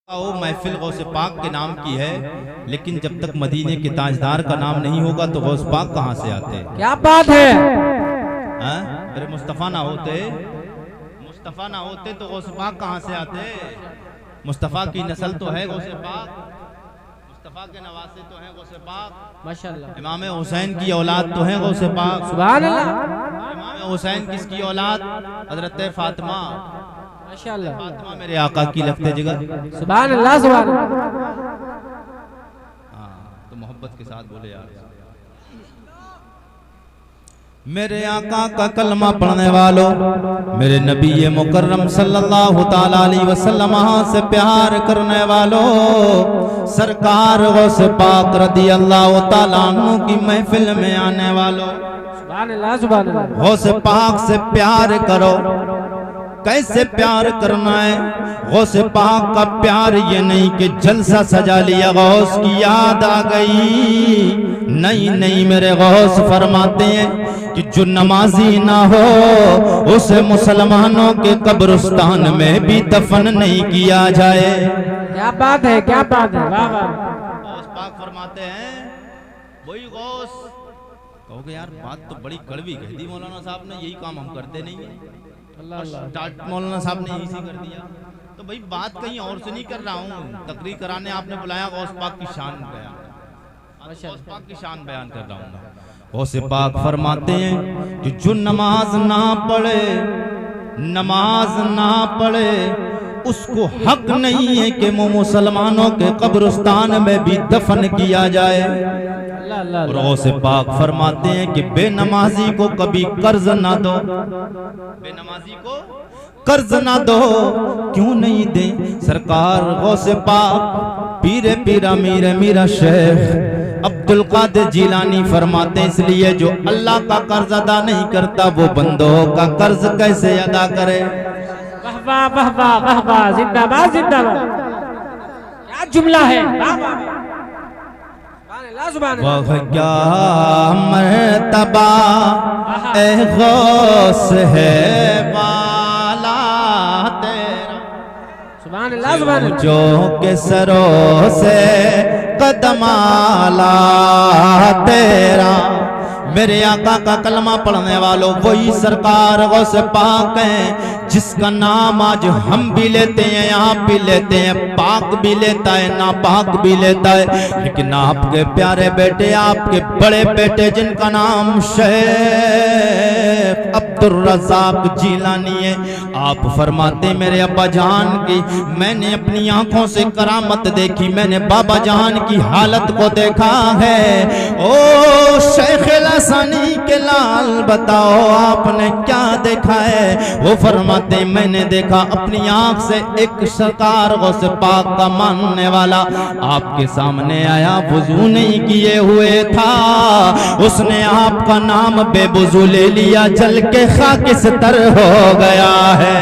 वो महफिल गौसे पाक के नाम की है, लेकिन जब तक मदीने के ताजदार का नाम नहीं होगा तो गौस पाक कहाँ से आते? क्या बात है। अरे मुस्तफ़ा ना होते तो गौस पाक कहाँ से आते? मुस्तफ़ा की नस्ल तो है गौसे पाक, मुस्तफ़ा के नवासे तो हैं गौसे पाक माशाअल्लाह। इमाम हुसैन की औलाद तो है गौसे पाक। सुभान अल्लाह। इमाम हुसैन किसकी औलाद? हजरत फातिमा। माशाअल्लाह। फातिमा मेरे आका की लगते जिगर। सुभान अल्लाह सुभान अल्लाह। हाँ तो मोहब्बत के साथ बोले यार। मेरे आका का कलमा पढ़ने वालों, मेरे नबी मुकर्रम सल्लल्लाहु ताला अलैहि वसल्लम से प्यार करने वालों, सरकार गौसे पाक रदी अल्लाह ताला अन्हु की महफिल में आने वालों, सुभान अल्लाह सुभान अल्लाह। गौसे पाक से प्यार करो। कैसे प्यार करना है? गौसे पाक का प्यार ये नहीं कि जलसा सजा लिया, गौस की याद आ गई। नहीं मेरे गौस फरमाते हैं कि जो नमाजी ना हो उसे मुसलमानों के कब्रिस्तान में भी दफन नहीं किया जाए। क्या बात है, क्या बात है, वाह वाह। गौस पाक फरमाते हैं, वही गौस कहोगे यार बात तो बड़ी कड़वी कह दी मौलाना साहब ने, यही काम हम करते नहीं है। अल्लाह अल्लाह। मौलाना साहब ने इसी कर दिया, तो भाई बात कहीं और से नहीं कर रहा हूँ, तकरीर कराने आपने बुलाया, गौस पाक की शान बयान, गौस पाक की शान बयान कर रहा हूँ। गौसे पाक फरमाते हैं कि जो नमाज ना पढ़े उसको हक नहीं है कि मुसलमानों के कब्रिस्तान में भी दफन किया जाए। और गौसे पाक फरमाते हैं कि बेनमाजी को कभी कर्ज ना दो, बेनमाजी को कर्ज ना दो। क्यों नहीं दे? सरकार गौसे पाक पीरा मीरा शेख अब्दुल कादिर जिलानी फरमाते हैं, इसलिए जो अल्लाह का कर्ज अदा नहीं करता वो बंदों का कर्ज कैसे अदा करे? वाह वाह वाह वाह वाह वाह, जिंदाबाद जिंदाबाद। क्या जुमला है, वाह वाह। वह क्या मर्तबा ए गौस है वाला तेरा, सुभान अल्लाह सुभान अल्लाह। जो के सरों से कदमाला तेरा। मेरे आका का कलमा पढ़ने वालों, वही सरकार गौसे पाक हैं जिसका नाम आज हम भी लेते हैं, आप भी लेते हैं, पाक भी लेता है, नापाक भी लेता है, लेकिन आपके प्यारे बेटे, आपके बड़े बेटे जिनका नाम शेख अब्दुल रज़ाक जिलानी है, आप फरमाते मेरे अब्बा जान की मैंने अपनी आंखों से करामत देखी, मैंने बाबा जान की हालत को देखा है। ओ शेख लसानी के लाल बताओ आपने क्या देखा है? वो फरमाते मैंने देखा अपनी आंख से एक सरकार गौसे पाक का मानने वाला आपके सामने आया, वुजू नहीं किए हुए था, उसने आपका नाम बेवुजू ले लिया, जल के खाकिस्तर हो गया है।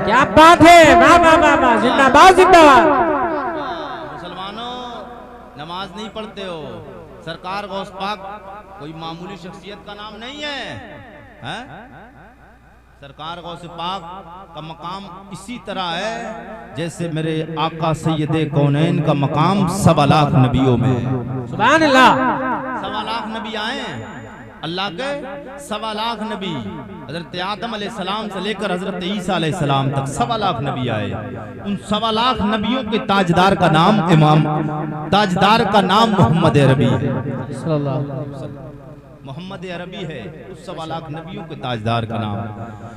क्या बात है, वाह वाह वाह वाह, जिंदाबाद जिंदाबाद। मुसलमानों नमाज नहीं पढ़ते हो, सरकार गौस पाक कोई मामूली शख्सियत का नाम नहीं है, सरकार गौसे पाक का मकाम इसी तरह है जैसे मेरे आका सैयदे कौनैन का मकाम 1.25 लाख नबियों में। सुभान अल्लाह। 1.25 लाख नबी आए अल्लाह के, 1.25 लाख नबी, हजरत आदम अलैहिस्सलाम से लेकर हजरत ईसा अलैहिस्सलाम तक 1.25 लाख नबी आए। उन 1.25 लाख नबियों के ताजदार का नाम मोहम्मद अरबी है, मोहम्मद अरबी है, उस 1.25 लाख नबियों के ताजदार का नाम।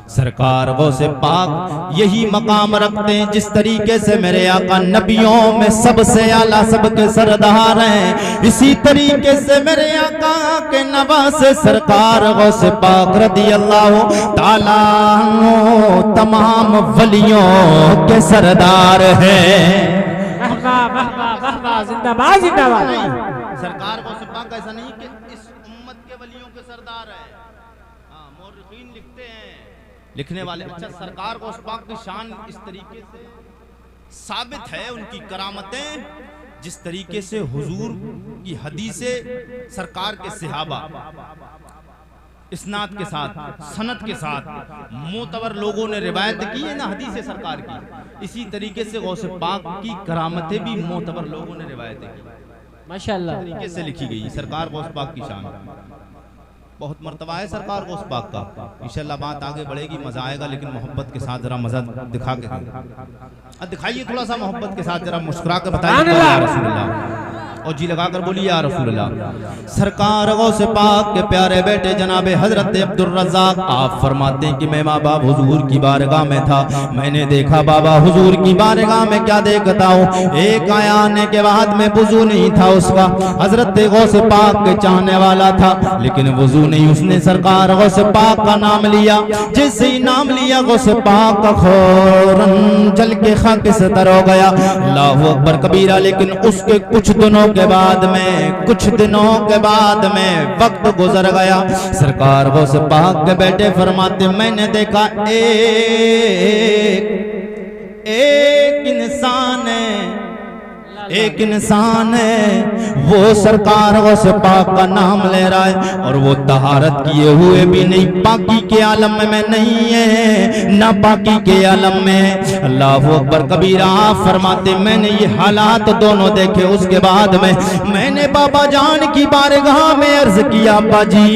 सरकार गौसे पाक यही मकाम रखते हैं जिस तरीके से मेरे आका नबियों में सबसे आला, सबके सरदार हैं, इसी तरीके से मेरे आका के नवासे सरकार गौसे पाक रदी अल्लाह ताला अन्हु तमाम वलियों के सरदार हैं। वाह वाह वाह वाह वाह, जिंदाबाद जिंदाबाद। सरकार गौसे पाक ऐसा नहीं कि इस उम्मत के वलियों के सरदार है, हाँ मौरखीन लिखते हैं, लिखने वाले। अच्छा, सरकार गौस पाक की शान इस तरीके से साबित है, उनकी करामतें जिस तरीके से हुजूर की हदीसें सरकार के सहाबा इस्नाद के साथ, सनद के साथ मोतबर लोगों ने रिवायत की है ना हदीस सरकार की, इसी तरीके से गौसे पाक की करामतें भी मोतबर लोगों ने रिवायतें की, माशाल्लाह तरीके से लिखी गई। सरकार गौस पाक की शान बहुत मर्तबा है सरकार गौस पाक का। इंशाल्लाह बात आगे बढ़ेगी, मजा आएगा, लेकिन मोहब्बत के साथ जरा मजा दिखा के दिखाइए थोड़ा सा मोहब्बत के साथ, जरा मुस्कुरा के बताइए या रसूलुल्लाह, और जी लगाकर बोलिए या रसूलुल्लाह। सरकार गौसे पाक के प्यारे बेटे जनाबे हजरत अब्दुल रज़्ज़ाक आप फरमाते हैं कि मैं माँ बाप हुजूर की बारगाह में था, मैंने देखा बाबा हुजूर की बारगाह में क्या देखता हूँ, एक आया आने के बाद में वुजू नहीं था उसका, हजरत गौसे पाक के चाहने वाला था लेकिन वुजू नहीं, उसने सरकार गौसे पाक का नाम लिया, जैसे ही नाम लिया गौसे पाक का फौरन जल के खाक से तर हो गया। अल्लाहु अकबर कबीरा। लेकिन उसके कुछ दिनों के बाद में वक्त गुजर गया, सरकार गौसे पाक के बेटे फरमाते मैंने देखा एक इंसान है वो सरकार गौसे पाक का नाम ले रहा है और वो तहारत किए हुए भी नहीं, पाकी के आलम में नहीं है ना पाकी के आलम में। अल्लाहु अकबर कबीरा। फरमाते मैंने ये हालात दोनों देखे, उसके बाद में मैंने बाबा जान की बारगाह में अर्ज किया, अब्बा जी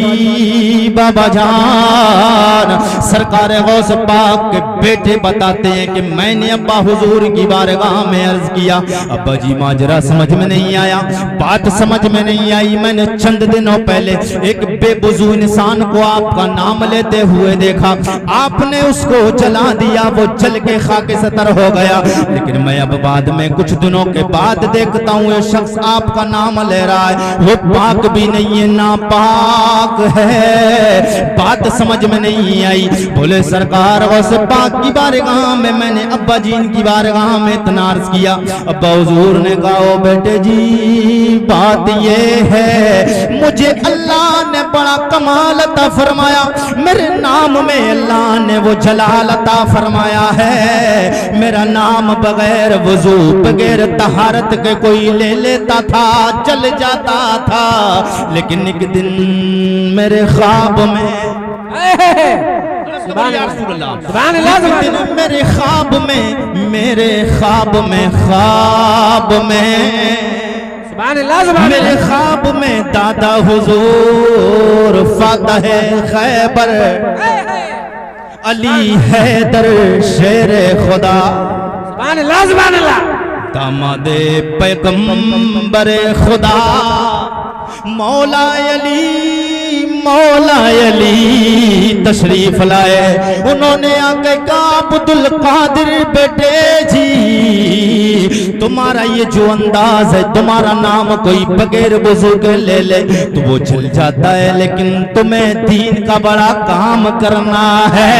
बाबा जान, सरकार गौसे पाक के बेटे बताते हैं कि मैंने अब्बा हुजूर की बारगाह में अर्ज किया, अब्बा जी माजरा समझ में नहीं आया, बात समझ में नहीं आई, मैंने चंद दिनों पहले एक बेवजू इंसान को आपका नाम लेते हुए देखा, आपने उसको जला दिया, वो जल के खाके सतर हो गया, लेकिन मैं अब बाद में कुछ दिनों के बाद देखता हूँ ये शख्स आपका नाम ले रहा है, वो पाक भी नहीं है नापाक है, बात समझ में नहीं आई। बोले सरकार गौसे पाक की बारगाह में मैंने अब्बा जी की बारगाह में इतना अर्ज किया, अब्बा हुजूर ने कहा ओ बेटे जी बात ये है मुझे अल्लाह ने बड़ा कमाल अता फरमाया, मेरे नाम में अल्लाह ने वो जलाल अता फरमाया है, मेरा नाम बगैर वजू बगैर तहारत के कोई ले लेता था जल जाता था, लेकिन एक दिन मेरे ख्वाब में मेरे ख्वाब में दादा हुजूर फातह खैबर अली हैदर शेर खुदा दामादे पैगंबर खुदा मौला अली तशरीफ लाए, उन्होंने आके कहा अब्दुल कादिर बेटे जी तुम्हारा ये जो अंदाज है, तुम्हारा नाम कोई बगैर वजू के ले ले तो वो चल जाता है, लेकिन तुम्हें दीन का बड़ा काम करना है,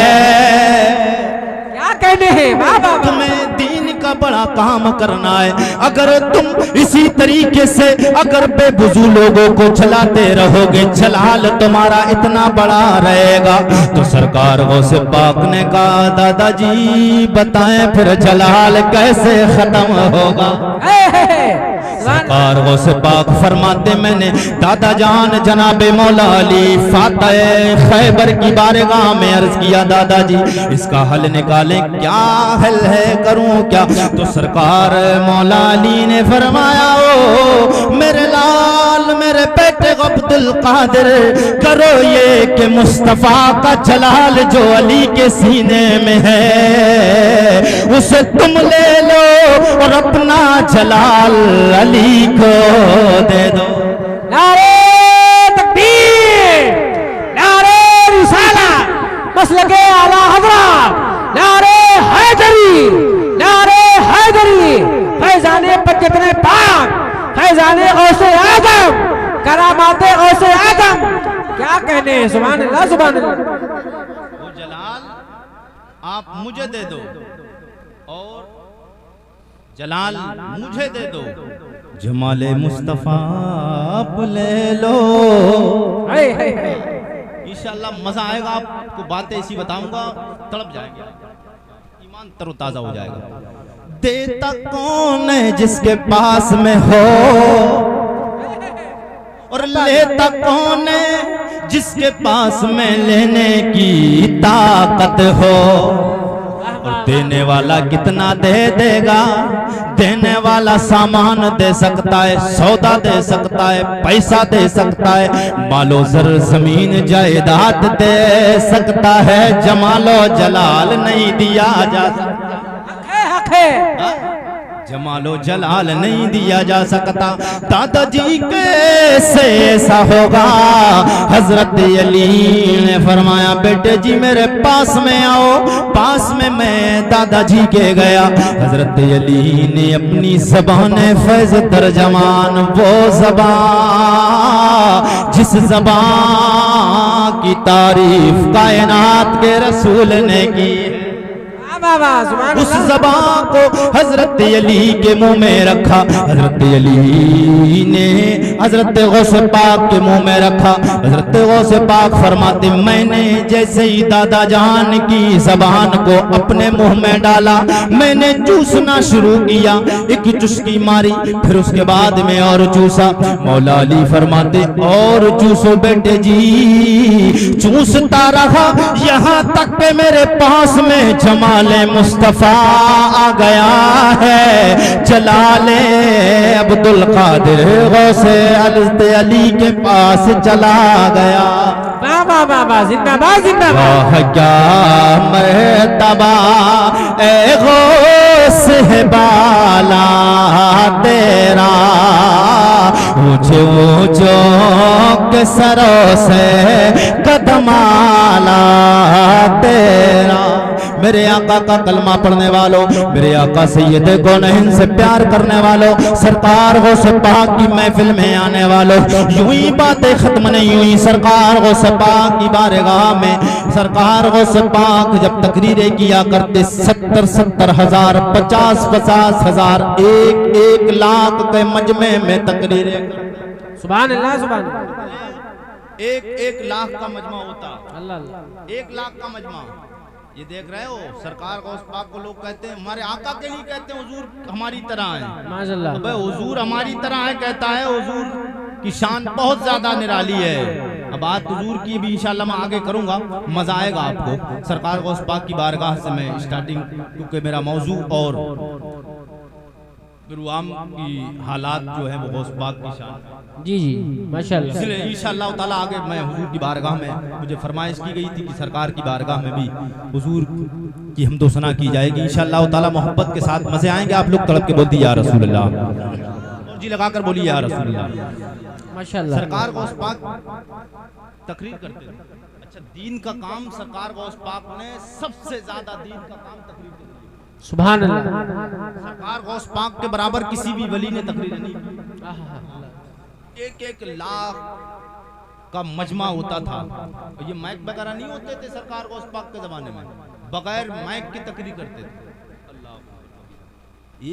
क्या कहने हैं बाबा, तुम्हें दीन का बड़ा काम करना है, अगर तुम इसी तरीके से अगर बेवजू लोगों को चलाते रहोगे, जलाल तुम्हारा इतना बड़ा रहेगा। तो सरकार गौसे पाक ने कहा दादाजी बताएं फिर जलाल कैसे खत्म होगा। सरकार गौसे पाक फरमाते मैंने दादा जान जनाबे मौला अली फातह खैबर की बारगाह में अर्ज किया, दादाजी इसका हल निकालें, क्या हल है करूं क्या। तो सरकार मौला अली ने फरमाया ओ मेरे लाल मेरे बेटे अब्दुल कादिर करो ये कि मुस्तफा का जलाल जो अली के सीने में है उसे तुम ले लो और अपना जलाल अली को दे दो। नारे तकबीर, नारे रिसालत, मसलके आला हज़रत, नारे हैदरी, नारे हैदरी, फैज़ाने पचतने पाक, फैज़ाने गौसे आज़म, करामाते गौसे आज़म, क्या कहने हैं सुभान अल्लाह सुभान अल्लाह। वो जलाल आप मुझे दे दो और जलाल मुझे दे दो, जमाले मुस्तफा आप ले लो। इंशाल्लाह मजा आएगा, आपको बातें ऐसी बताऊंगा तड़प जाएंगे, ईमान तरोताजा हो जाएगा। देता कौन है जिसके पास में हो और लेता कौन है जिसके पास में लेने की ताकत हो। और देने वाला कितना दे देगा। देने वाला सामान दे सकता है, सौदा दे सकता है, पैसा दे सकता है, मालो जर जमीन जायदाद दे सकता है, जमालो जलाल नहीं दिया जा सकता। हक है जमालो जलाल नहीं दिया जा सकता। दादाजी कैसे ऐसा होगा। हजरत अली ने फरमाया बेटे जी मेरे पास में आओ। पास में मैं दादाजी के गया। हजरत अली ने अपनी ज़बान फैज़ तर्जमान, वो ज़बान जिस ज़बान की तारीफ कायनात के रसूल ने की, उस ज़बान को हजरत अली के मुंह में रखा। हजरत अली ने हजरत गौसे पाक के मुंह में रखा। हजरत गौसे पाक फरमाते मैंने जैसे ही दादा जान की ज़बान को अपने मुंह में डाला, मैंने चूसना शुरू किया। एक चुस्की मारी, फिर उसके बाद में और चूसा। मौला अली फरमाते और चूसो बेटे जी। चूसता रहा यहाँ तक पे मेरे पास में जमाल मुस्तफा आ गया है। जलाले अब्दुल कादिर गौसे अली के पास चला गया। जिंदाबाद जिंदाबाद। क्या मर्तबा ए गौसे बाला तेरा, ऊंचे ऊंचों के सरों से कदमाला तेरा। मेरे आका का कलमा पढ़ने वालों, मेरे आका सैयद कौनैन से प्यार करने वालों, सरकार गौसे पाक की महफिल में आने वालों, यूं ही बातें खत्म नहीं हुई। सरकार गौसे पाक की बारगाह में सरकार गौसे पाक जब तकरीरें किया करते 70-70 हजार, 50-50 हजार, 1-1 लाख के मजमे में तकरीरें। सुभान अल्लाह सुभान अल्लाह। 1-1 लाख का मजमा होता। अल्लाह 1 लाख का मजमा। ये देख रहे हो सरकार गौस पाक को लोग कहते हैं, हमारे आका के लिए कहते हैं हुजूर हमारी तरह है। माशाअल्लाह। अबे हुजूर हमारी तरह है कहता है, हुजूर की शान बहुत ज्यादा निराली है। अब बात हुजूर की भी इंशाल्लाह मैं आगे करूंगा, मजा आएगा आपको। सरकार गौस पाक की बारगाह से मैं स्टार्टिंग, क्योंकि मेरा मौजू और गुरुआम की हालात जो है वो गौस पाक की शान। जी जी माशाअल्लाह। इसलिए इंशाअल्लाह ताला आगे मैं हुजूर की बारगाह में, मुझे फरमाइश की गई थी कि सरकार की बारगाह में भी हुजूर की हमदो सना की जाएगी इंशाअल्लाह ताला। मोहब्बत के साथ मजे आएंगे। आप लोग तड़प के बोल दिया रसूलुल्लाह, और जी लगाकर बोलिए या रसूलुल्लाह। माशाअल्लाह। सरकार गौस पाक तकरीर करते थे। अच्छा, दीन का काम सरकार गौस पाक ने सबसे ज्यादा दीन का काम तकरीर करते। सुभान अल्लाह। सरकार गौस पाक के बराबर किसी भी वली ने तकरीर नहीं की। 1-1 लाख का मजमा होता था। ये माइक वगैरह नहीं होते थे सरकार गौस पाक के जमाने में, बगैर माइक की तकरीर करते थे।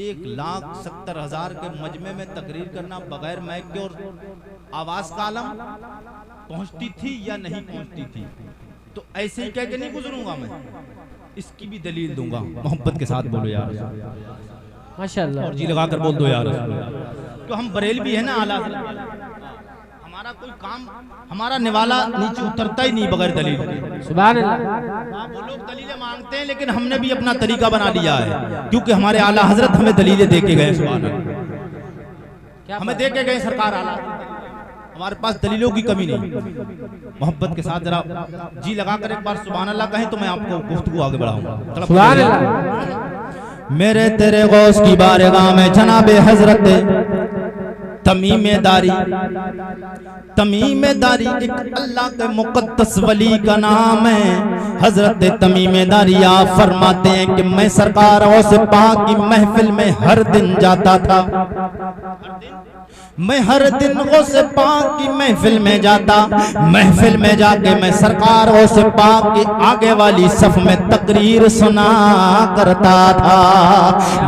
1,70,000 के मजमे में तकरीर करना बगैर माइक के, और आवाज का आलम पहुंचती थी या नहीं पहुंचती थी। तो ऐसे ही कह के नहीं गुजरूंगा मैं, इसकी भी दलील दूंगा। मोहब्बत के साथ बोलो यार माशाअल्लाह, और जी लगाकर बोल दो यार। तो हम बरेल भी है ना, आला हमारा कोई काम, हमारा निवाला नीचे उतरता ही नहीं बगैर दलील के। सुभान अल्लाह। वो लोग दलीलें मांगते हैं, लेकिन हमने भी अपना तरीका बना लिया है, क्योंकि हमारे आला हजरत हमें दलीलें दे के गए। सुभान अल्लाह, हमें दे के गए सरकार आला, हमारे पास दलीलों की कमी नहीं। मोहब्बत के साथ जरा जी लगाकर एक बार सुभान अल्लाह कहें तो मैं आपको गुफ्तगू आगे बढ़ाऊंगा। सुभान अल्लाह। मेरे तेरे गौस की बारगाह में जनाबे हजरत तमीमेदारी, तमीमेदारी एक अल्लाह के मुकद्दस वली का नाम है। हजरत तमीमेदारी आप फरमाते हैं कि मैं सरकार गौस पाक की महफिल में हर दिन जाता था। मैं हर दिन गौस पाक की महफिल में जाता। महफिल में जाके मैं सरकार गौस पाक की आगे वाली सफ में तकरीर सुना करता था।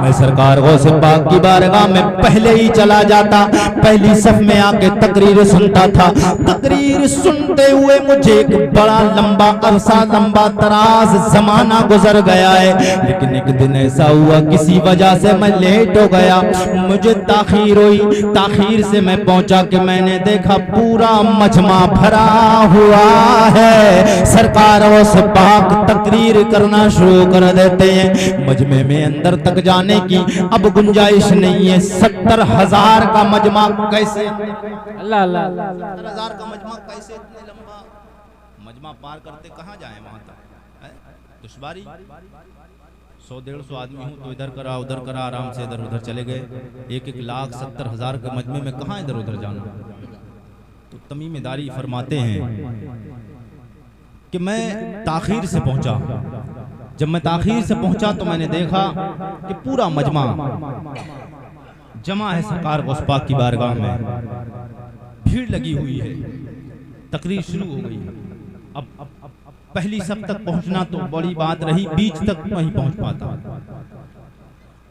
मैं सरकार गौस पाक की बारगाह में पहले ही चला जाता। पहली सफ में आके तकरीर सुनता था। तकरीर सुनते हुए मुझे एक बड़ा लंबा अरसा, लंबा दराज जमाना गुजर गया है, लेकिन एक दिन ऐसा हुआ किसी वजह से मैं लेट हो गया, मुझे ताखीर हुई। ताखीर से मैं पहुंचा कि मैंने देखा पूरा मजमा भरा हुआ है। सरकार उस पाक तकरीर करना शुरू कर देते हैं। मजमे में अंदर तक जाने की अब गुंजाइश नहीं है। 70,000 का मजमा कैसे, अल्लाह अल्लाह 70,000 का मजमा कैसे इतने लंबा मजमा पार करते कहाँ जाए वहां तक, दुश्वारी। 100-150 आदमी हूँ तो इधर करा उधर करा, आराम से इधर उधर चले गए। 1,70,000 के मजमे में कहाँ इधर उधर जाना। तो तमीमेदारी फरमाते हैं कि मैं ताखीर से पहुंचा। जब मैं ताखीर से पहुंचा तो मैंने देखा कि पूरा मजमा जमा है सरकार गौस पाक की बारगाह में, भीड़ लगी हुई है, तकरीर शुरू हो गई। अब पहली सब तक पहुंचना तो बड़ी बात रही, बीच तक नहीं पहुंच पाता।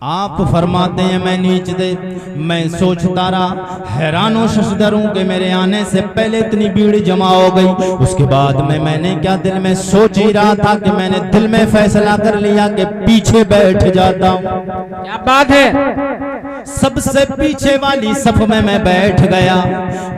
आप फरमाते हैं मैं नीचे मैं सोचता रहा, हैरान शशदर हूं कि मेरे आने से पहले इतनी भीड़ जमा हो गई। उसके बाद में मैंने क्या दिल में सोच ही रहा था कि मैंने दिल में फैसला कर लिया कि पीछे बैठ जाता हूं। क्या बात है। सबसे पीछे वाली सफ में मैं बैठ गया।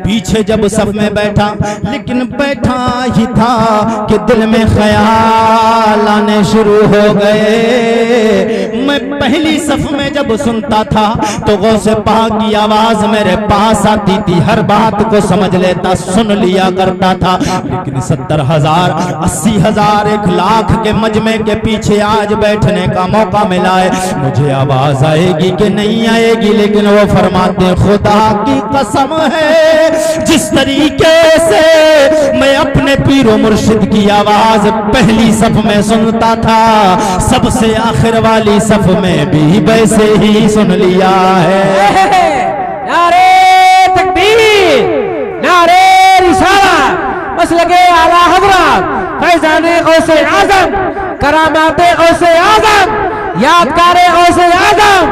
पीछे जब सफ में बैठा, लेकिन बैठा ही था कि दिल में ख्याल आने शुरू हो गए। मैं पहली सफ में जब सुनता था तो गौसे पाक की आवाज मेरे पास आती थी, हर बात को समझ लेता, सुन लिया करता था। लेकिन 70,000, 80,000, 1,00,000 के मजमे के पीछे आज बैठने का मौका मिला है। मुझे आवाज आएगी कि नहीं आएगी, लेकिन वो फरमाते खुदा की कसम है जिस तरीके से मैं अपने पीरो मुर्शिद की आवाज पहली सफ में सुनता था, सबसे आखिर वाली सफ में भी वैसे ही सुन लिया है। नारे तकबीर, नारे रिसालत, मसलके आला हज़रत, फैज़ाने गौसे आज़म, करामाते गौसे आज़म, यादगारे गौसे आज़म,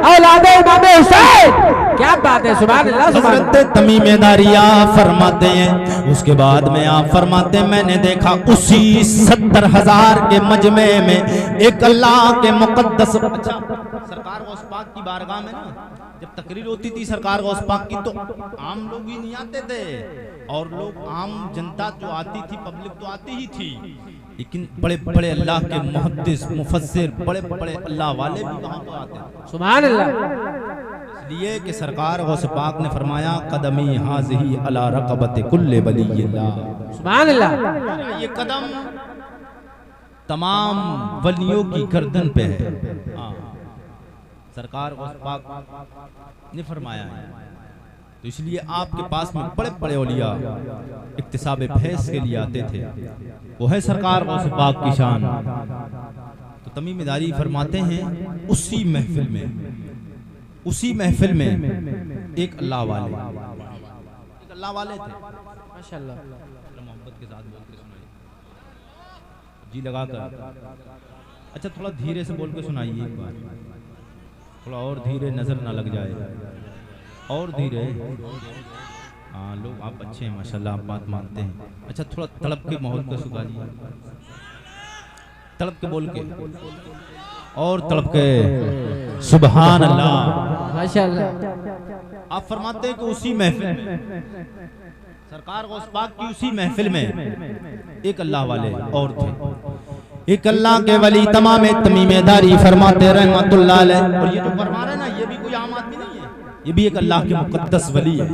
औलादे इमाम हुसैन। क्या बात है, सुभान अल्लाह सुभान अल्लाह। तमीमेदारिया फरमाते हैं। उसके बाद में आप फरमाते हैं मैंने देखा उसी 70,000 के मजमे में एक अल्लाह के मुकद्दस, अच्छा सरकार गौस पाक की बारगाह में ना जब तकरीर होती थी सरकार गौस पाक की, तो आम लोग ही नहीं आते थे, और लोग आम जनता जो आती थी, पब्लिक तो आती ही थी, लेकिन बड़े बड़े अल्लाह के मुहद्दिस मुफस्सिर, बड़े बड़े अल्लाह वाले भी वहां पर आते थे। सुभान अल्लाह। इसलिए कि सरकार गौस पाक ने फरमाया कदमी हाज़िही अला रक़बत कुल्ले वलिय्यिल्लाह। सुभान अल्लाह। ये कदम तमाम वलियों की गर्दन पे है। सरकार गौस पाक ने फरमाया है। तो इसलिए आपके पास में बड़े बड़े औलिया इक्तिसाब फैज़ के लिए आते थे, वो है सरकार गौस पाक की शान। तो तमीमेदारी फरमाते हैं उसी महफिल में एक अल्लाह वाले थे, माशाअल्लाह, मोहब्बत के साथ बोल के सुनाइए, जी लगाकर। अच्छा थोड़ा धीरे से बोल के सुनाइए एक बार, थोड़ा और धीरे, नजर ना लग जाए, और धीरे। हाँ लोग आप अच्छे हैं माशाल्लाह, आप बात मानते हैं। अच्छा थोड़ा तड़प के माहौल को सुधारिए, तड़प के बोल के, और तड़प के सुभान अल्लाह माशाअल्लाह। आप फरमाते हैं कि उसी महफिल में सरकार गौस पाक की उसी महफिल में एक अल्लाह वाले और थे, एक अल्लाह के वली तमाम तमीमेदारी फरमाते रहमतुल्लाह अलैह। और ये जो फरमा रहे ना, ये भी कोई आम आदमी नहीं है, ये भी एक अल्लाह के मुकद्दस वली है,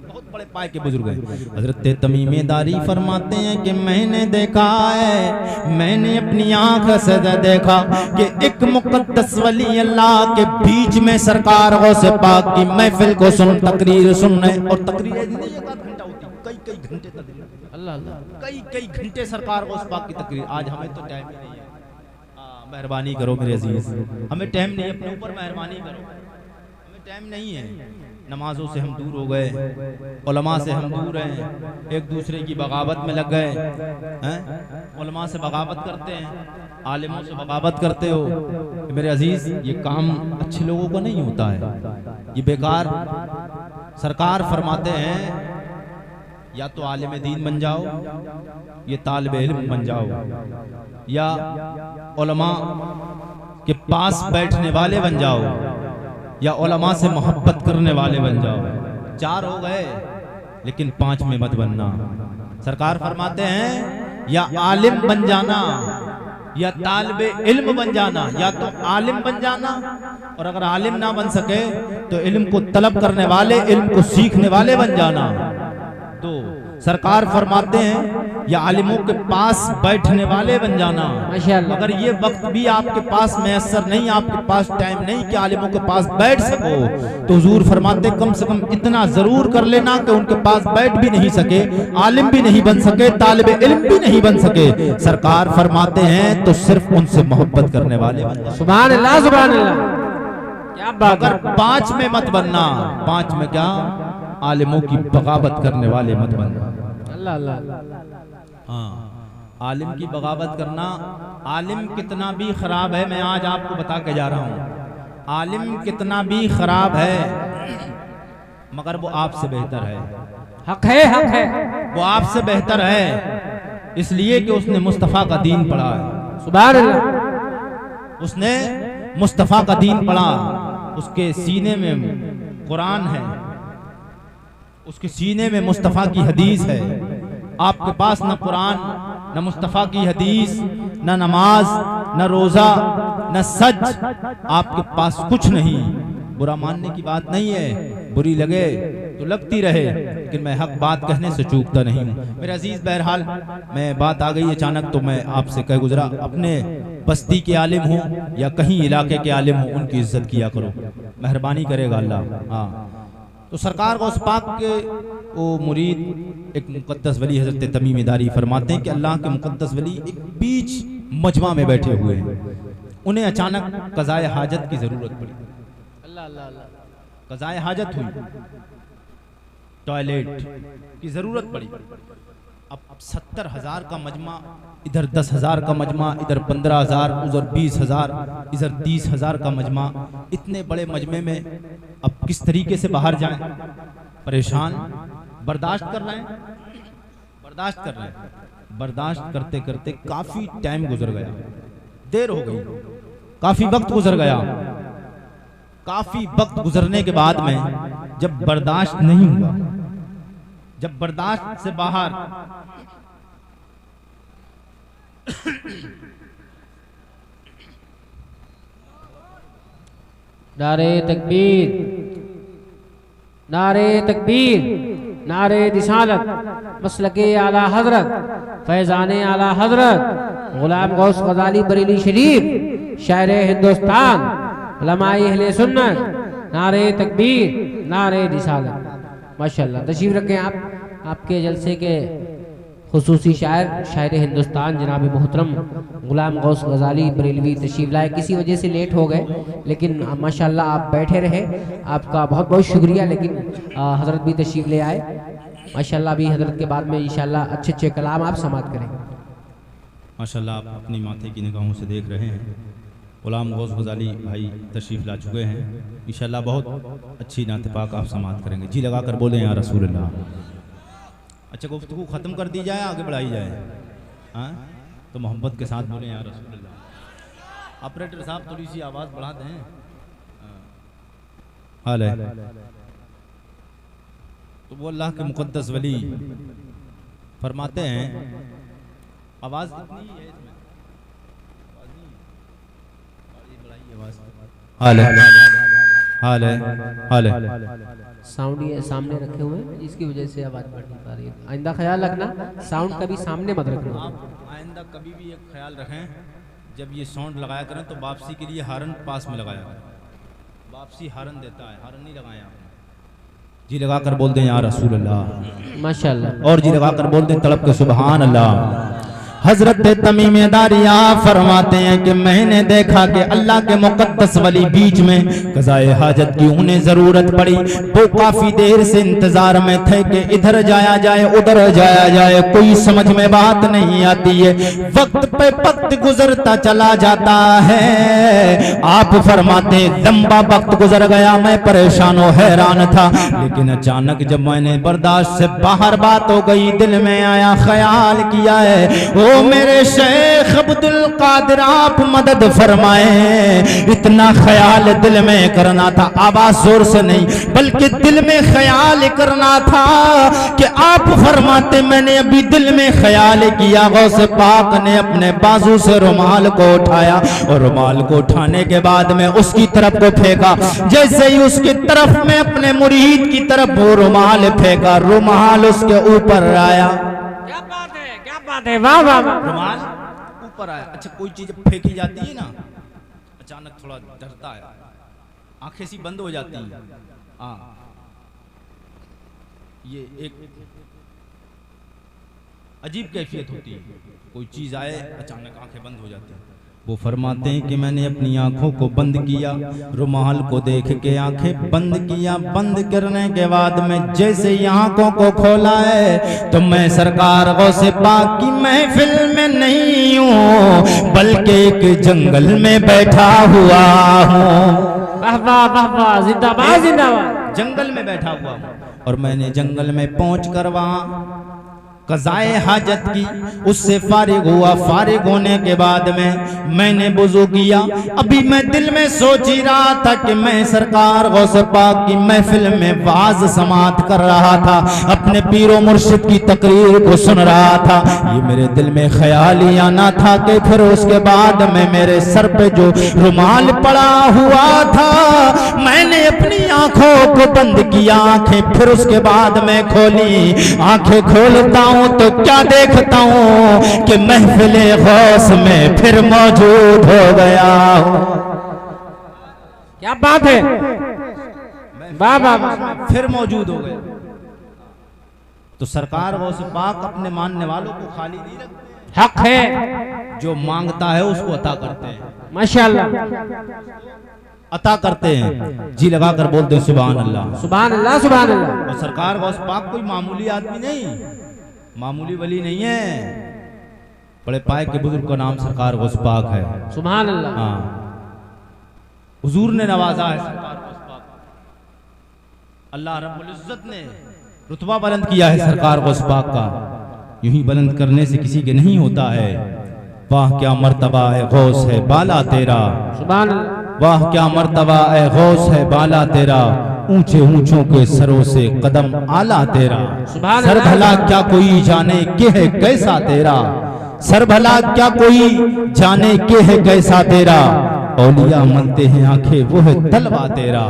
बहुत बड़े पाए के बुजुर्ग हैं। हजरत तमीमेदारी फरमाते हैं कि मैंने देखा है, मैंने अपनी आंख से देखा कि एक मुकद्दस वली अल्लाह के बीच में सरकार गौस पाक की महफिल को सुन, तकरीर सुनने, और तकरीर नहीं एक आध घंटा होती, कई घंटे तक, अल्लाह अल्लाह, कई घंटे सरकार गौस पाक की तकरीर। आज हमें तो टाइम नहीं है, मेहरबानी करो मेरे अजीज, हमें टाइम नहीं है, अपने ऊपर मेहरबानी करो, हमें टाइम नहीं है। नमाजों से हम दूर हो गए, उलमा से हम दूर हैं, एक दूसरे की बगावत में लग गए हैं, उलमा से बगावत करते हैं, आलिमों से बगावत करते हो। मेरे अजीज ये काम अच्छे लोगों को नहीं होता है, ये बेकार सरकार फरमाते हैं या तो आलिम दीन बन जाओ, ये तालिब इल्म बन जाओ, या उलमा के पास बैठने वाले बन जाओ, या उलमा से मोहब्बत करने वाले बन जाओ। 4 हो गए, लेकिन 5 में मत बनना। सरकार फरमाते हैं या आलिम बन जाना, या तालिबे इल्म बन जाना, या तो आलिम बन जाना, और अगर आलिम ना बन सके तो इल्म को तलब करने वाले, इल्म को सीखने वाले बन जाना। तो सरकार फरमाते हैं या आलिमों के पास बैठने वाले बन जाना। माशाअल्लाह। अगर ये वक्त भी आपके पास मैसर नहीं, आपके पास टाइम नहीं कि आलिमों के पास बैठ सको, तो हुजूर फरमाते कम से कम इतना जरूर कर लेना कि उनके पास बैठ भी नहीं सके, आलिम भी नहीं बन सके, तालिबे इल्म भी नहीं बन सके। सरकार फरमाते हैं तो सिर्फ उनसे मोहब्बत करने वाले बन जाओ। सुभान अल्लाह, सुभान अल्लाह, क्या बात। अगर 5 में मत बनना, 5 में क्या, आलिमों की बगावत करने वाले मत बनना। अल्लाह अल्लाह। हाँ, आलिम की बगावत करना, आलिम कितना भी खराब है, मैं आज आपको बता के जा रहा हूँ, आलिम कितना भी खराब है मगर वो आपसे बेहतर है। हक है, हक है। वो आपसे बेहतर है इसलिए कि उसने मुस्तफ़ा का दीन पढ़ा है। सुभान अल्लाह। उसने मुस्तफ़ा का दीन पढ़ा, उसके सीने में कुरान है, उसके सीने में मुस्तफ़ा की हदीस है। आपके पास न कुरान, न मुस्तफ़ा की हदीस, न नमाज, न रोज़ा, न सच, आपके पास कुछ नहीं। बुरा मानने की बात नहीं है, बुरी लगे तो लगती रहे, लेकिन मैं हक बात कहने से चूकता नहीं हूँ। मेरे अजीज, बहरहाल मैं बात आ गई अचानक तो मैं आपसे कह गुजरा, अपने बस्ती के आलिम हो या कहीं इलाके के आलिम हो, उनकी इज्जत किया करो, मेहरबानी करेगा अल्लाह। हाँ, तो सरकार गौस पाक के वो मुरीद एक मुकद्दस वली हजरत तमीम दारी फरमाते हैं कि अल्लाह के मुकद्दस वली एक बीच मजमा में बैठे हुए हैं, उन्हें अचानक कज़ाए हाजत की जरूरत पड़ी। अल्लाह अल्लाह अल्लाह। कज़ाए हाजत हुई, टॉयलेट की जरूरत पड़ी। अब 70,000 का मजमा, इधर 10,000 का मजमा, इधर 15,000, उधर 20,000, इधर 30,000 का मजमा, इतने बड़े मजमे में अब किस तरीके से बाहर जाएं? परेशान, बर्दाश्त कर रहे हैं, बर्दाश्त कर रहे हैं, बर्दाश्त करते करते काफी टाइम गुजर गया, देर हो गई, काफी वक्त गुजर गया। काफी वक्त गुजरने के बाद में जब बर्दाश्त नहीं हुआ, जब बर्दाश्त से बाहर नारे तकबीर, नारे तकबीर, नारे रिसालत, मसलके आला हजरत, फैजाने आला हजरत गुलाम गौस गजाली बरेली शरीफ, शायर हिंदुस्तान, उलमाए अहले सुन्नत, नारे तकबीर, नारे रिसालत। माशाअल्लाह, तशरीफ रखें आप। आपके जलसे के खुसूसी शायर हिंदुस्तान जनाब मोहतरम गुलाम गौस गजाली बरेलवी तशरीफ लाए। किसी वजह से लेट हो गए, लेकिन माशाल्लाह आप बैठे रहे, आपका बहुत बहुत शुक्रिया। लेकिन हज़रत भी तशरीफ ले आए माशाल्लाह। अभी हज़रत के बाद में इंशाल्लाह अच्छे अच्छे कलाम आप समात करेंगे। माशाल्लाह आप अपनी माथे की निगाहों से देख रहे हैं, गुलाम गौस गजाली भाई तशरीफ ला चुके हैं। इंशाल्लाह बहुत अच्छी नात पाक आप समात करेंगे। जी लगा कर बोले या रसूल अल्लाह। अच्छा, गुफ्तगू ख़त्म कर दी जाए, आगे बढ़ाई जाए? हाँ, तो मोहब्बत के साथ बोले या रसूल अल्लाह। ऑपरेटर साहब थोड़ी सी आवाज़ बढ़ा दें। हाल है तो वो अल्लाह के मुकद्दस वली फरमाते हैं, आवाज़ इतनी है इसमें, हाल है, हाल है, हाल है। साउंड ये सामने रखे हुए हैं, इसकी वजह से आवाज़ बढ़ नहीं पा रही है। आइंदा ख्याल रखना, साउंड कभी सामने मत रखना। आप आइंदा कभी भी एक ख्याल रखें, जब ये साउंड लगाया करें तो वापसी के लिए हारन पास में लगाया करें। वापसी हारन देता है, हारन नहीं लगाया आपने। जी लगा कर बोल दें या रसूल अल्लाह। माशाल्लाह। और जी लगा कर बोल दें तड़प के सुबहान अल्लाह। हजरत तमीम दारिया फरमाते हैं कि मैंने देखा कि अल्लाह के मुकद्दस वली बीच में क़ज़ाए हाजत की उन्हें जरूरत पड़ी। वो काफी देर से इंतजार में थे कि इधर जाया जाए उधर जाया जाए, कोई समझ में बात नहीं आती है। वक्त पे वक्त गुजरता चला जाता है। आप फरमाते लंबा वक्त गुजर गया, मैं परेशान और हैरान था, लेकिन अचानक जब मैंने बर्दाश्त से बाहर बात हो गई, दिल में आया, ख्याल किया है ओ मेरे शेख अब्दुल कादिर आप मदद फरमाए। इतना ख्याल दिल में करना था, आवाज जोर से नहीं बल्कि दिल में ख्याल करना था कि आप फरमाते मैंने अभी दिल में ख्याल किया। गौसे पाक ने अपने बाजू से रुमाल को उठाया और रुमाल को उठाने के बाद में उसकी तरफ को फेंका। जैसे ही उसकी तरफ में अपने मुरीद की तरफ वो रुमाल फेंका, रुमाल उसके ऊपर आया। क्या बात है, वाह वाह वाह। रुमाल ऊपर आया। अच्छा कोई चीज फेंकी जाती है ना, अचानक थोड़ा डरता है, आंखें सी बंद हो जाती हैं। हाँ ये एक अजीब कैफियत होती है, कोई चीज आए अचानक आंखें बंद हो जाती हैं। वो फरमाते हैं कि मैंने अपनी आंखों को बंद किया, रुमाल को देख के आंखें बंद किया। बंद करने के बाद में जैसे ही आंखों को खोला है तो मैं सरकार गौसे पाक की महफिल में नहीं हूँ बल्कि एक जंगल में बैठा हुआ हूँ। वाह वाह वाह वाह, जिंदाबाद जिंदाबाद। जंगल में बैठा हुआ हूँ और मैंने जंगल में पहुंचकर वहां क़ज़ाए हाजत की, उससे फारिग हुआ। फारिग होने के बाद में मैंने वुज़ू किया। अभी मैं दिल में सोच ही रहा था कि मैं सरकार गौसे पाक की महफिल में वाज समात कर रहा था, अपने पीरो मुर्शिद की तकरीर को सुन रहा था। ये मेरे दिल में ख्याल ही आना था कि फिर उसके बाद में मेरे सर पे जो रुमाल पड़ा हुआ था, मैंने अपनी आंखों को बंद किया, आंखें फिर उसके बाद में खोली। आंखें खोलता हूं तो क्या देखता हूं कि महफिले गौस में फिर मौजूद हो गया हूं। क्या बात है, वाह वाह वाह। फिर मौजूद हो गए। तो सरकार गौसे पाक अपने मानने वालों को खाली नहीं रखते, हक है, जो मांगता है उसको अता करते हैं, माशाअल्लाह अता करते हैं। जी लगाकर बोलते हैं सुभान अल्लाह, सुभान अल्लाह सुभान अल्लाह। और सरकार गौसे पाक कोई मामूली आदमी नहीं, मामूली वली नहीं है, बड़े पाए के बुजुर्ग का नाम सरकार गौसे पाक है। सुभान अल्लाह। हाँ हुजूर ने नवाजा है सरकार गौसे पाक, अल्लाह रब्बुल इज्जत ने रुतबा बुलंद किया है सरकार गौसे पाक का। यूं ही बुलंद करने से किसी के नहीं होता है। वाह क्या मर्तबा है गौस है बाला तेरा, सुभान अल्लाह। वाह क्या मर्तबा है गौस है बाला तेरा, ऊंचे ऊंचों के सरों से कदम आला तेरा। सर भला क्या कोई जाने के है कैसा तेरा, सर भला क्या कोई जाने के है कैसा तेरा। औलिया मलते हैं आंखें वो है तलवा तेरा,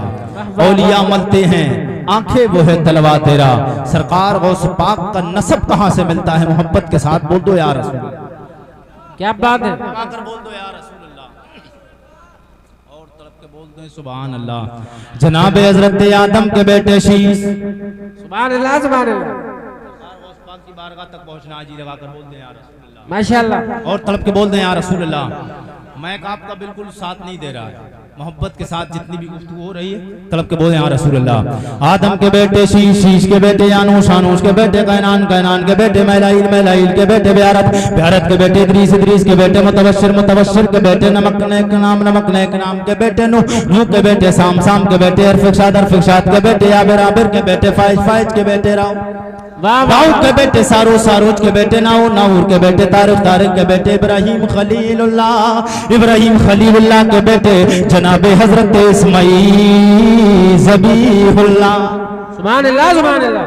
औलिया मलते हैं आंखें वो है तलवा तेरा। सरकार गौस पाक का नसब कहां से मिलता है? मोहब्बत के साथ बोल दो यार रसूल, क्या बात है, आकर बोल दो यार रसूलुल्लाह, और तड़प के बोल दो सुभान अल्लाह। जनाब हजरत आदम के बेटे शीश, सुभान अल्लाह सुभान अल्लाह। पाक की बारगाह तक पहुंचना, जी लगाकर बोल दे यार रसूलुल्लाह, माशाअल्लाह, और तड़प के बोल दे यार रसूलुल्लाह। मैक आपका बिल्कुल साथ नहीं दे रहा है, मोहब्बत के साथ जितनी भी गुफ्तगू हो रही है तड़प के बोले यार रसूलुल्लाह। आदम के बेटे शीश, शीश के बेटे यानूस, यानूस के बेटे कैनान, कैनान के बेटे मैलाइल, मैलाइल के बेटे ब्यारत, ब्यारत के बेटे इदरीस, इदरीस के बेटे मुतवश्शिर, मुतवश्शिर के बेटे नमक नेक नाम, नमक नेक नाम के बेटे नूह, नूह के बेटे साम, साम के बेटे अरफिकशाद, अरफिकशाद के बेटे आबिर, आबिर के बेटे फाइज, फाइज के बेटे राव, वाऊ के बेटे सारू, सारूज के बेटे नाऊ, नाऊर के बेटे तारिक, तारिक के बेटे इब्राहिम खलीलुल्लाह, इब्राहिम खलीलुल्लाह के बेटे जनाबे हजरत इस्माईल ज़बीहुल्लाह। सुभान अल्लाह सुभान अल्लाह।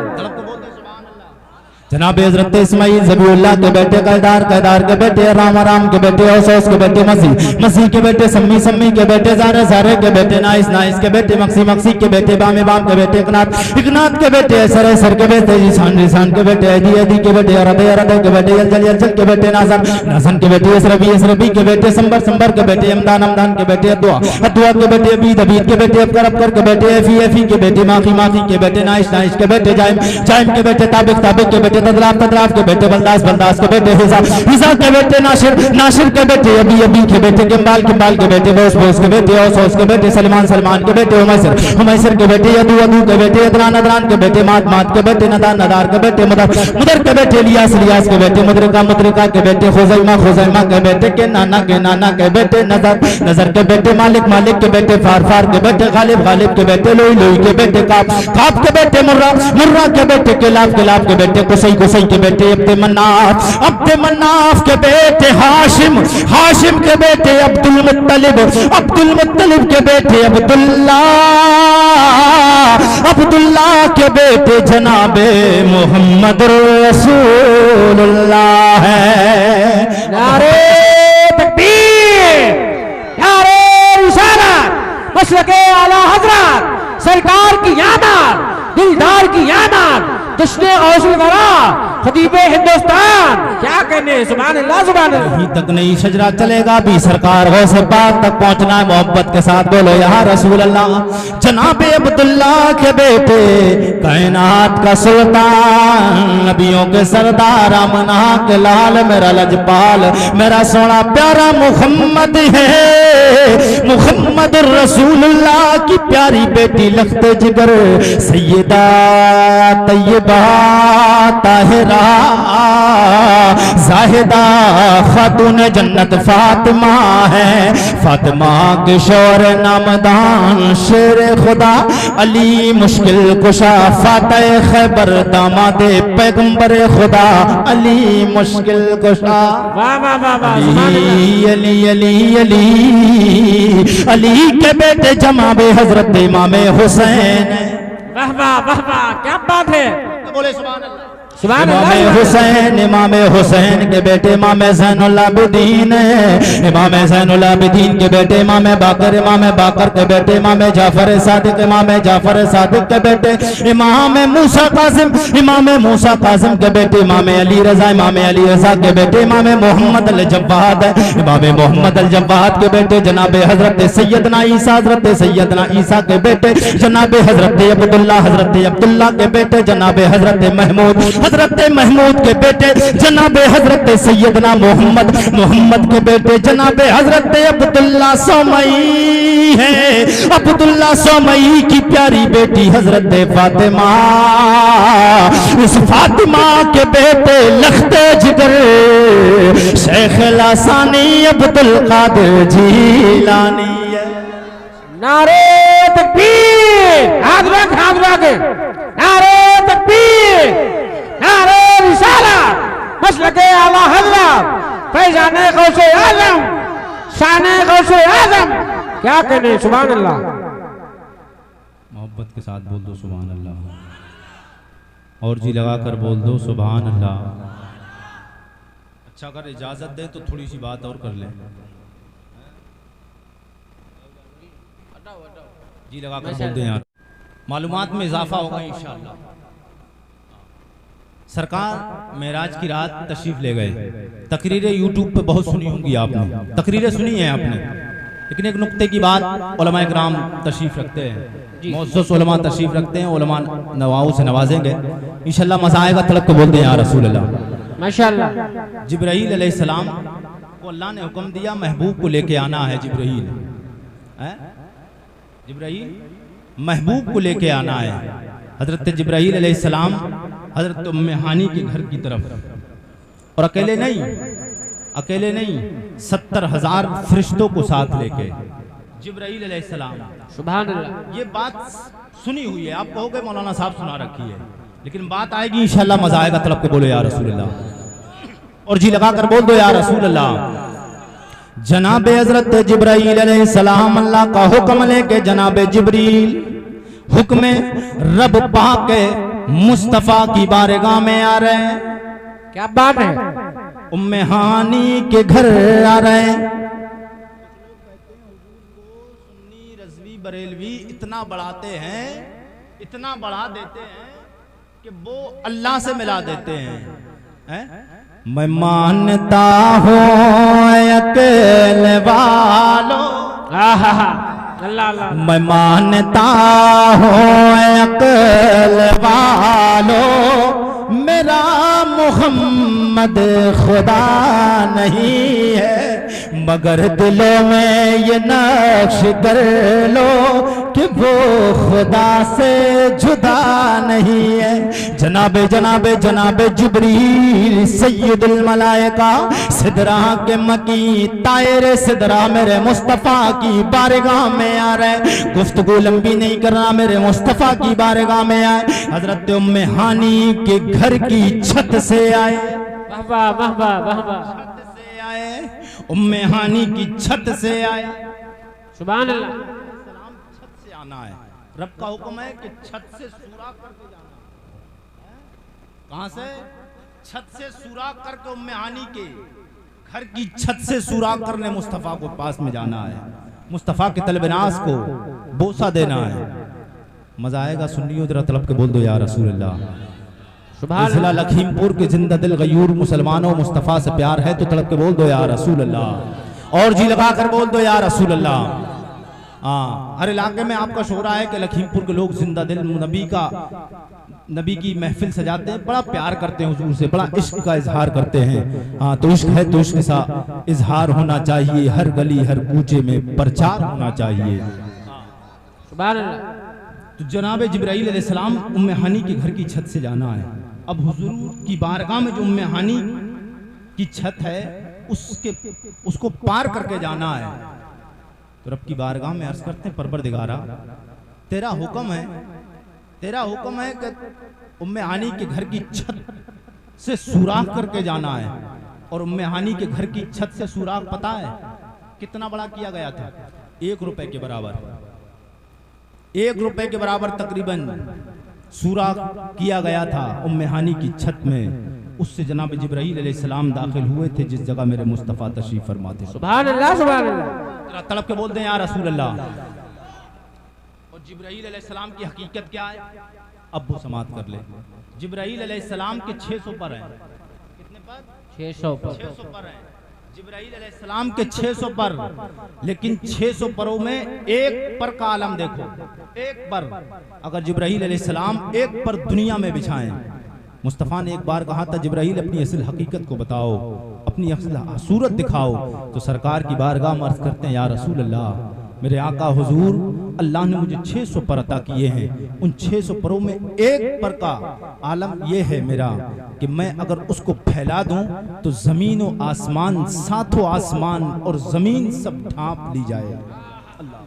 जनाब हजरत इस्माईल ज़बीहुल्लाह के बेटे कैदार, कैदार के बेटे राम, राम के बेटे औसौस के बेटे मसीह, मसीह के बेटे सम्मी, सम्मी के बेटे ज़ारे, ज़ारे के बेटे नाइस, नाइस के बेटे मक्सी, मक्सी के बेटे बामे, बाम के बेटे इकनात, इकनात के बेटे असर, असर के बेटे जीसान, जीसान के बेटे अदी, अदी के बेटे अरदे, अरदे के बेटे यलजल, यलजल के बेटे नाज़र, नाज़न के बेटे यसरबी, यसरबी के बेटे संबर, संबर के बेटे अमदान, अमदान के बेटे अद्वा, अद्वा के बेटे अबीद, अबीद के बेटे अबकर, अबकर के बेटे एफी, एफी के बेटे माखी, माखी के बेटे नाइस, नाइस के बेटे जाइम, जाइम के बेटे ताबिक, ताबिक के बेटे तदराफ के बेटे बलदास के बेटे हिसाब के बेटे नासिर के बेटे अबी के बेटे किम्बाल के बेटे बोस के बेटे औस के बेटे सलमान के बेटे हुमैसर के बेटे यदू के बेटे अदनान के बेटे मात के बेटे नदार के बेटे मुदर के बेटे लियास के बेटे मुद्रिका के बेटे खुजैमा के बेटे के नाना के बेटे नजर के बेटे मालिक के बेटे फार के बेटे गालिब के बेटे लोई के बेटे काप के बेटे मुर्रा के बेटे किलाब के बेटे कुसई के बेटे अब्द मन्नाफ के बेटे हाशिम के बेटे अब्दुल मुत्तलिब के बेटे अब्दुल्ला के बेटे जनाबे मोहम्मद रसूलुल्लाह है। नारे तकबीर, नारे रिसालत, मसलके आला हज़रत सरकार की यादात, दिलदार की यादात, जश्न गौसुल वरा, खतीबे हिंदुस्तान, क्या कहने, सुभान अल्लाह सुभान अल्लाह। यहीं तक नहीं शजरा चलेगा भी, सरकार गौसे पाक तक पहुंचना है। मोहब्बत के साथ बोलो या रसूल अल्लाह। जनाबे अब्दुल्ला के बेटे कायनात का सुल्तान, नबियों के सरदार, आमना के लाल, मेरा लजपाल, मेरा सोना प्यारा मुहम्मद है। मुहम्मद रसूलुल्लाह की प्यारी बेटी लख्ते जिगर सैयदा तैयबा ताहिरा जाहिदा खातून जन्नत फातिमा है। फातिमा के शौर नामदान शेर खुदा अली मुश्किल कुशा फातह खैबर दामादे पैगंबर खुदा अली मुश्किल कुशा। वाह वाह वाह वाह, अली के बेटे जनाबे हजरत इमाम हुसैन। वाह वाह वाह वाह, क्या बात है, बोले सुभान अल्लाह। सुभान इमाम हुसैन के बेटे इमाम ज़ैनुल आबिदीन, इमाम ज़ैनुल आबिदीन के बेटे इमाम बाकर के बेटे इमाम जाफर सादिक के बेटे इमाम मूसा कासिम के बेटे इमाम अली रजा के बेटे इमाम मोहम्मद अल जव्वाद के बेटे जनाब हजरत सैयदना ईसा के बेटे जनाब हजरत अब्दुल्ला के बेटे जनाब हजरत महमूद के बेटे जनाब हजरत सैयदना मोहम्मद के बेटे जनाब हजरत अब्दुल्ला सोमई है। अब्दुल्ला सोमई की प्यारी बेटी हजरत फातिमा, उस फातिमा के बेटे लख्ते जिगर शेख लासानी अब्दुल कादिर जीलानी है। नारे तकबीर, हाथ रख नारे तकबीर, नारे रिसालत, मसलके आला हज़रत फैज़ाने गौसे आज़म, शाने गौसे आज़म, क्या कहने, सुभान अल्लाह। मोहब्बत के साथ बोल दो सुभान अल्लाह, और जी लगा कर बोल दो सुभान अल्लाह। अच्छा, अगर इजाजत दे तो थोड़ी सी बात और कर ले, जी लगा कर बोल दे यार, मालूमात में इजाफा होगा इंशाअल्लाह। सरकार मेराज की रात तशरीफ ले गए। तकरीरें यूट्यूब पे बहुत सुनी होंगी आपने, तकरीरें सुनी हैं आपने, लेकिन एक नुक्ते की बात, उलमा इकराम तशरीफ रखते हैं, मुअज़्ज़ज़ उलमा तशरीफ रखते हैं, उलमा नवाओं से नवाजेंगे इंशाअल्लाह। मज़ा आएगा, तड़प के बोलते हैं या रसूल अल्लाह। माशाअल्लाह। जिब्राईल अलैहिस्सलाम को अल्लाह ने हुक्म दिया महबूब को लेके आना है। जिब्राईल महबूब को लेके आना है। हजरत जिब्राईल अलैहिस्सलाम हजरत उम्मे हानी के घर की तरफ, और अकेले नहीं 70,000 फरिश्तों को साथ लेके जिब्राईल अलैहिस्सलाम। सुभान अल्लाह। ये बात सुनी हुई है, आप कहोगे मौलाना साहब सुना रखी है, लेकिन बात आएगी इंशाअल्लाह, मजा आएगा, तलब के बोलो या रसूल अल्लाह, और जी लगा कर बोल दो या रसूल अल्लाह। जनाब हजरत जिब्राईल अलैहिस्सलाम अल्लाह का हुक्म लेके जनाब जिब्रील हुक्म रब पाक मुस्तफा की बारगाह में आ रहे हैं। क्या बात है, उम्मे हानी के घर आ रहे हैं। सुन्नी रज़वी बरेलवी इतना बढ़ाते हैं, इतना बढ़ा देते हैं कि वो अल्लाह से मिला देते हैं। मैं मानता हूँ अकेले वालों, मैं मानता हूँ अकेले वालों, मेरा मोहम्मद खुदा नहीं है, मगर दिलों में ये नक्श कर लो कि वो खुदा से जुदा नहीं है। जनाबे जनाबे जनाबे जिब्रील सैयदुल मलाइका सिदरा के मकी तायरे सिदरा मेरे मुस्तफ़ा की बारगाह में आ रहे। गुफ्तगू लंबी नहीं करना, मेरे मुस्तफ़ा की बारगाह में आए। हजरत उम्मे हानी के घर की छत से आए, वाह वाह वाह वाह वाह वाह, छत से आए, उम्मे हानी की छत से आए। सुभान अल्लाह। छत से आना है, रब का हुक्म है कि छत से सुराख करके जाना है। कहां से? छत से सुराख करके उम्मे हानी के घर की छत से सुराख करने मुस्तफ़ा को पास में जाना है। मुस्तफ़ा के तलबनास को बोसा देना है। मजा आएगा सुन्नियों, जरा तलब के बोल दो या रसूल अल्लाह। सुभान जिला लखीमपुर के जिंदा दिल गयूर मुसलमानों मुस्तफ़ा से प्यार है तो तलब के बोल दो या रसूल अल्लाह, और जी लगा कर बोल दो या रसूल अल्लाह। हाँ, हर इलाके में आपका शोरा है कि लखीमपुर के लोग जिंदा दिल नबी की महफिल सजाते हैं, बड़ा प्यार करते हैं हुजूर से, बड़ा इश्क का इजहार करते हैं। हाँ, तो इश्क है तो इश्क सा इजहार होना चाहिए, हर गली हर कूचे में प्रचार होना चाहिए। सुभान अल्लाह। तो जनाब जिब्राईल अलैहिस्सलाम उम्मे हानी के घर की छत से जाना है। अब हुजूर की बारगाह में जो उम्मे हानी की छत है उसको पार करके जाना है। तो रब की बारगाह में अर्ज करते हैं, परवरदिगारा तेरा हुक्म है कि उम्मे हानी के घर की छत से सुराख करके जाना है। और उम्मे हानी के घर की छत से सुराख पता है कितना बड़ा किया गया था? 1 रुपए के बराबर, 1 रुपए के बराबर तकरीबन सुराख किया गया था उम्मे हानी की छत में। उससे जनाब जिब्राईल अलैहिस्सलाम दाखिल हुए थे जिस जगह मेरे मुस्तफ़ा तशरीफ फरमाते। सुभान अल्लाह सुभान अल्लाह। तड़प के बोलते हैं या रसूल अल्लाह। और जिब्राईल अलैहिस्सलाम की हकीकत क्या है? अब वो समात कर ले। जिब्राईल अलैहिस्सलाम के 600 पर हैं। कितने पर? 600 पर हैं। जिब्राईल अलैहिस्सलाम के 600 पर, लेकिन 600 परों में एक पर का आलम देखो, एक पर अगर जिब्राईल अलैहिस्सलाम एक पर दुनिया में बिछाएं। मुस्तफ़ा ने एक बार कहा था, जिब्राईल अपनी असल हकीकत को बताओ, अपनी असल सूरत दिखाओ। तो सरकार की बारगाह में अर्ज़ करते हैं, या रसूल अल्लाह, मेरे आका हुजूर, अल्लाह ने मुझे 600 पर अता किए हैं। उन 600 परों में एक पर का आलम यह है मेरा कि मैं अगर उसको फैला दूं तो जमीन और आसमान, सातों आसमान और जमीन सब ढांप ली जाए। अल्लाह,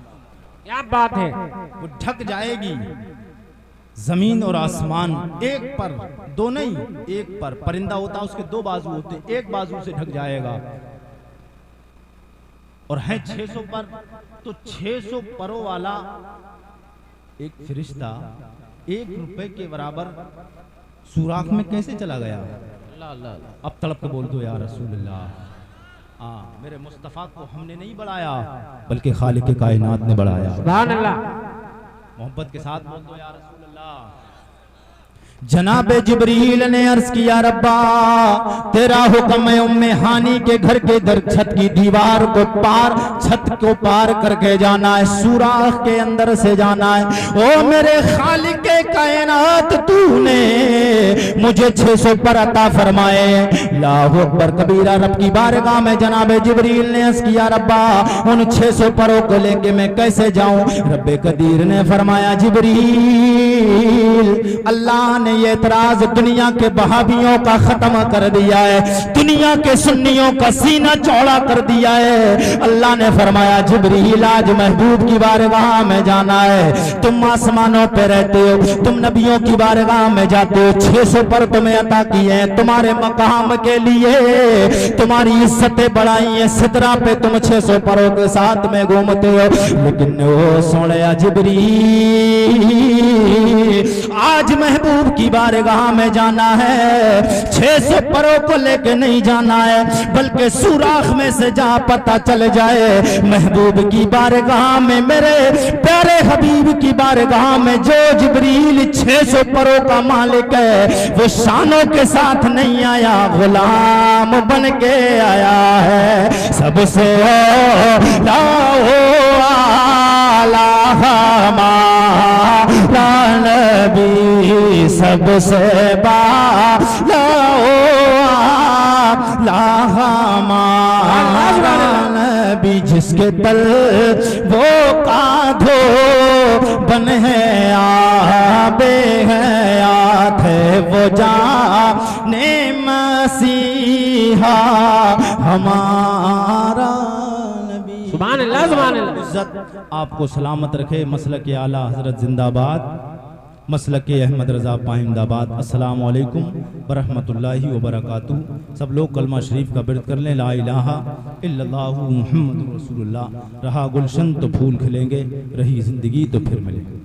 क्या बात है। वो ढक जाएगी जमीन और आसमान, एक पर, दो नहीं, एक पर। परिंदा होता उसके 2 बाजू होते, एक बाजू से ढक जाएगा। और है 600 पर, तो 600 परों वाला एक फरिश्ता 1 रुपए के बराबर सुराख में कैसे चला गया? अल्लाह अल्लाह। अब तड़प के बोल दो या रसूल अल्लाह। हाँ, मेरे मुस्तफ़ा को हमने नहीं बढ़ाया बल्कि खालिक कायनात ने बढ़ाया। सुभान अल्लाह। मोहब्बत के साथ बोल दो या रसूल अल्लाह। जनाबे जिब्रील ने अर्ज किया, रब्बा तेरा हुक्म है उम्मे हानी के घर के दर छत की दीवार को पार, छत को पार करके जाना है, सुराख के अंदर से जाना है। ओ मेरे खालिक कायनात, तूने मुझे 600 पर अता फरमाए। अल्लाहु अकबर कबीरा। रब की बारगाह में जनाबे जिब्रील ने अर्ज किया, रब्बा उन 600 परों को लेके मैं कैसे जाऊं? रब्बे कदीर ने फरमाया, जिब्रील, अल्लाह ने ये एतराज दुनिया के बहाबियों का खत्म कर दिया है, दुनिया के सुन्नियों का सीना चौड़ा कर दिया है। अल्लाह ने फरमाया, जिब्रील आज महबूब की बारगाह में जाना है। तुम आसमानों पे रहते हो, तुम नबियों की बारगाह में जाते हो, 600 पर तुम्हें अता किए हैं तुम्हारे मकाम के लिए, तुम्हारी इज्जतें बढ़ाई है। सिदरा पे तुम 600 परों के साथ में घूमते हो, लेकिन वो सोया जिब्रील, आज महबूब की बारगाह में जाना है, 600 परों को लेके नहीं जाना है, बल्कि सुराख में से जा पता चल जाए महबूब की बारगाह में, मेरे प्यारे हबीब की बारगाह में जो जिब्रील 600 परों का मालिक है, वो शानों के साथ नहीं आया, गुलाम बन के आया है। सबसे नबी सबसे बाला हमारा नबी जिसके तल वो कांधो बन है आबे हयात है वो जाने मसीहा हमारा नबी। सुभान अल्लाह, सुभान अल्लाह। इज्जत आपको सलामत रखे। मसलक आला हजरत जिंदाबाद, मसलक अहमद रज़ा पाइंदाबाद। अस्सलामु अलैकुम वरहमतुल्लाहि वबरकातुहू। सब लोग कलमा शरीफ का बिरद कर लें, ला इलाहा इल्लल्लाहु मुहम्मदुर रसूलुल्लाह। रहा गुलशन तो फूल खिलेंगे, रही जिंदगी तो फिर मिलेंगे।